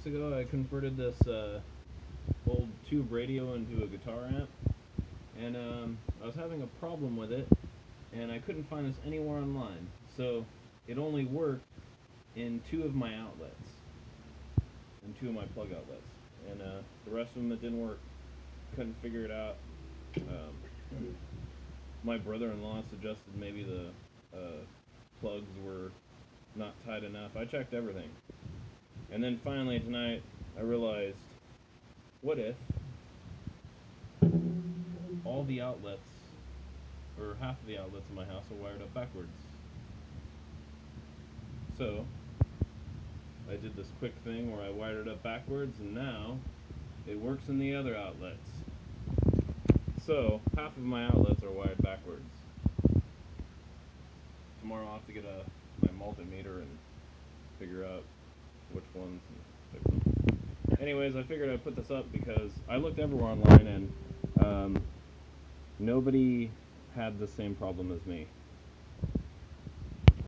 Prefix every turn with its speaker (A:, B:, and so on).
A: weeks ago, I converted this old tube radio into a guitar amp, and I was having a problem with it, and I couldn't find this anywhere online. So it only worked in two of my outlets, in two of my plug outlets, and the rest of them it didn't work. Couldn't figure it out. My brother-in-law suggested maybe the plugs were not tight enough. I checked everything. And then finally tonight, I realized, what if all the outlets, or half of the outlets in my house are wired up backwards? So, I did this quick thing where I wired it up backwards, and now it works in the other outlets. So, half of my outlets are wired backwards. Tomorrow I'll have to get my multimeter and figure out which ones and fix them. Anyways, I figured I'd put this up because I looked everywhere online and nobody had the same problem as me.